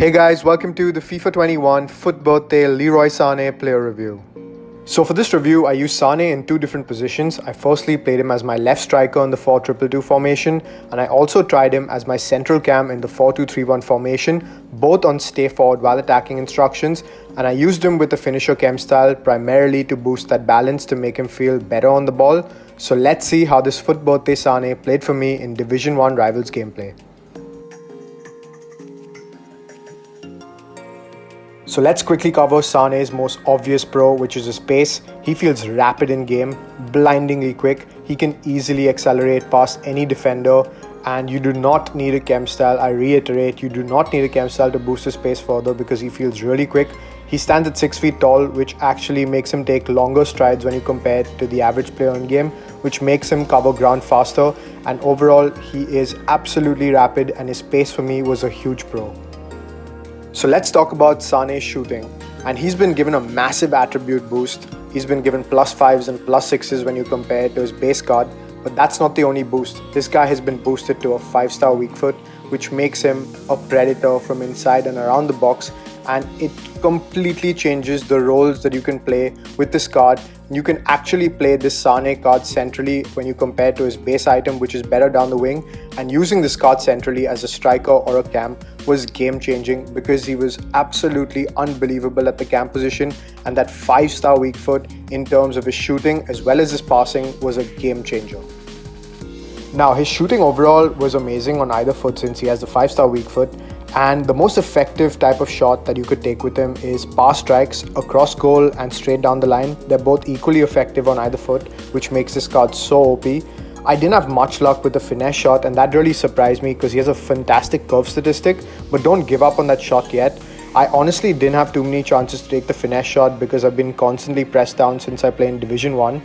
Hey guys, welcome to the FIFA 21 Foot Birthday Leroy Sane player review. So for this review, I used Sane in two different positions. I firstly played him as my left striker in the 4-2-2 formation, and I also tried him as my central cam in the 4-2-3-1 formation, both on stay forward while attacking instructions, and I used him with the finisher cam style primarily to boost that balance to make him feel better on the ball. So let's see how this Foot Birthday Sane played for me in Division 1 Rivals gameplay. So let's quickly cover Sane's most obvious pro, which is his pace. He feels rapid in game, blindingly quick. He can easily accelerate past any defender, and you do not need a chem style. I reiterate, you do not need a chem style to boost his pace further because he feels really quick. He stands at 6 feet tall, which actually makes him take longer strides when you compare it to the average player in game, which makes him cover ground faster. And overall, he is absolutely rapid, and his pace for me was a huge pro. So let's talk about Sane's shooting, and he's been given a massive attribute boost. He's been given +5s and +6s when you compare it to his base card, but that's not the only boost. This guy has been boosted to a 5-star weak foot, which makes him a predator from inside and around the box, and it completely changes the roles that you can play with this card. You can actually play this Sane card centrally when you compare to his base item, which is better down the wing, and using this card centrally as a striker or a cam was game changing because he was absolutely unbelievable at the cam position, and that 5-star weak foot in terms of his shooting as well as his passing was a game changer. Now his shooting overall was amazing on either foot since he has the 5-star weak foot, and the most effective type of shot that you could take with him is pass strikes across goal and straight down the line. They're both equally effective on either foot, which makes this card so OP. I didn't have much luck with the finesse shot, and that really surprised me because he has a fantastic curve statistic, but don't give up on that shot yet. I honestly didn't have too many chances to take the finesse shot because I've been constantly pressed down since I play in Division 1,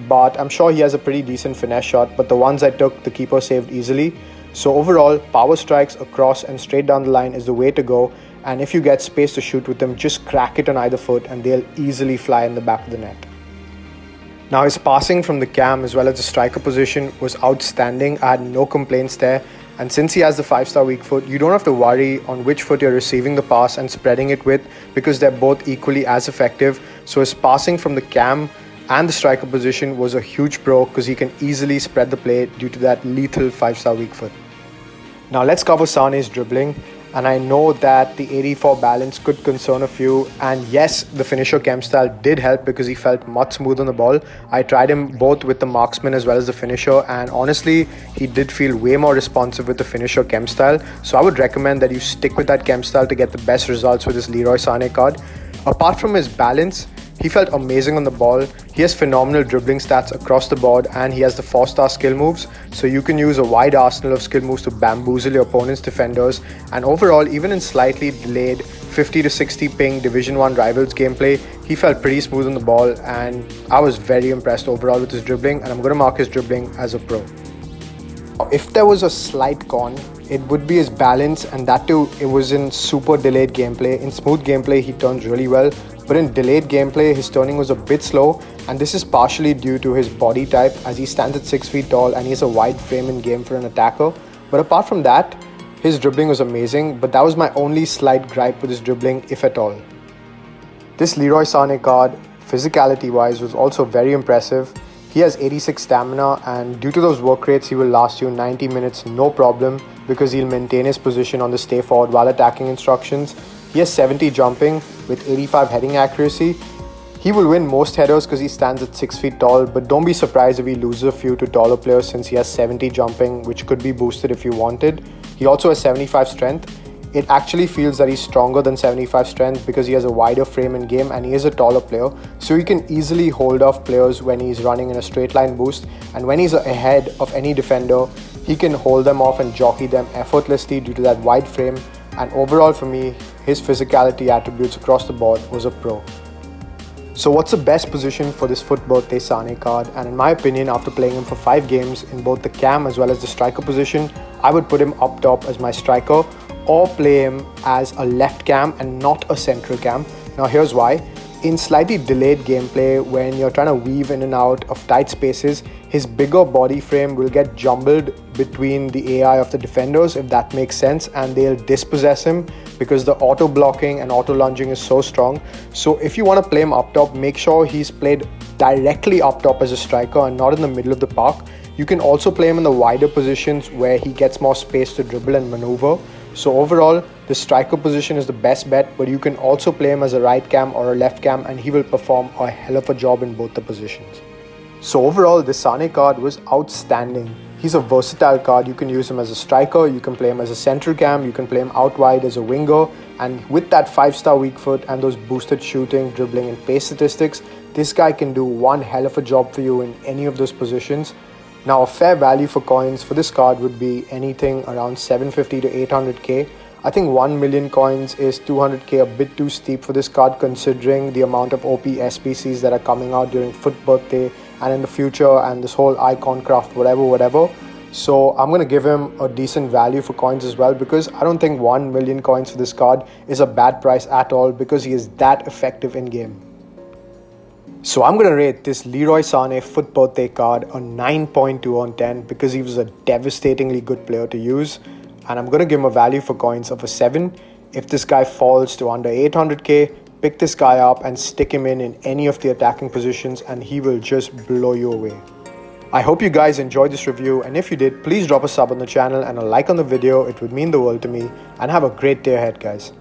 but I'm sure he has a pretty decent finesse shot, but the ones I took, the keeper saved easily. So overall, power strikes across and straight down the line is the way to go, and if you get space to shoot with them, just crack it on either foot and they'll easily fly in the back of the net. Now his passing from the cam as well as the striker position was outstanding. I had no complaints there, and since he has the 5-star weak foot, you don't have to worry on which foot you're receiving the pass and spreading it with because they're both equally as effective. So his passing from the cam and the striker position was a huge pro because he can easily spread the play due to that lethal 5-star weak foot. Now let's cover Sane's dribbling, and I know that the 84 balance could concern a few, and yes, the finisher chem style did help because he felt much smooth on the ball. I tried him both with the marksman as well as the finisher, and honestly he did feel way more responsive with the finisher chem style, so I would recommend that you stick with that chem style to get the best results with this Leroy Sane card. Apart from his balance, he felt amazing on the ball. He has phenomenal dribbling stats across the board, and he has the 4-star skill moves, so you can use a wide arsenal of skill moves to bamboozle your opponent's defenders. And overall, even in slightly delayed 50 to 60 ping Division 1 Rivals gameplay, he felt pretty smooth on the ball, and I was very impressed overall with his dribbling, and I'm going to mark his dribbling as a pro. If there was a slight con, it would be his balance, and that too, it was in super delayed gameplay. In smooth gameplay, he turns really well, but in delayed gameplay, his turning was a bit slow, and this is partially due to his body type as he stands at 6 feet tall and he has a wide frame in game for an attacker. But apart from that, his dribbling was amazing, but that was my only slight gripe with his dribbling, if at all. This Leroy Sane card, physicality wise, was also very impressive. He has 86 stamina, and due to those work rates, he will last you 90 minutes no problem because he'll maintain his position on the stay forward while attacking instructions. He has 70 jumping with 85 heading accuracy. He will win most headers because he stands at 6 feet tall, but don't be surprised if he loses a few to taller players since he has 70 jumping, which could be boosted if you wanted. He also has 75 strength. It actually feels that he's stronger than 75 strength because he has a wider frame in game and he is a taller player, so he can easily hold off players when he's running in a straight line boost, and when he's ahead of any defender, he can hold them off and jockey them effortlessly due to that wide frame. And overall for me, his physicality attributes across the board was a pro. So what's the best position for this Foot Birthday Sane card? And in my opinion, after playing him for 5 games in both the cam as well as the striker position, I would put him up top as my striker or play him as a left cam and not a central cam. Now here's why. In slightly delayed gameplay, when you're trying to weave in and out of tight spaces, his bigger body frame will get jumbled between the AI of the defenders, if that makes sense, and they'll dispossess him because the auto blocking and auto lunging is so strong. So if you want to play him up top, make sure he's played directly up top as a striker and not in the middle of the park. You can also play him in the wider positions where he gets more space to dribble and maneuver. So overall, the striker position is the best bet, but you can also play him as a right cam or a left cam and he will perform a hell of a job in both the positions. So overall, the Sane card was outstanding. He's a versatile card. You can use him as a striker, you can play him as a central cam, you can play him out wide as a winger, and with that 5-star weak foot and those boosted shooting, dribbling and pace statistics, this guy can do one hell of a job for you in any of those positions. Now a fair value for coins for this card would be anything around 750 to 800k. I think 1 million coins is 200k, a bit too steep for this card considering the amount of OP SBCs that are coming out during Foot Birthday and in the future, and this whole icon craft whatever. So I'm going to give him a decent value for coins as well, because I don't think 1 million coins for this card is a bad price at all, because he is that effective in game. So I'm going to rate this Leroy Sane Foot Birthday card a 9.2 on 10 because he was a devastatingly good player to use, and I'm going to give him a value for coins of a 7. If this guy falls to under 800k, pick this guy up and stick him in any of the attacking positions and he will just blow you away. I hope you guys enjoyed this review, and if you did, please drop a sub on the channel and a like on the video. It would mean the world to me, and have a great day ahead, guys.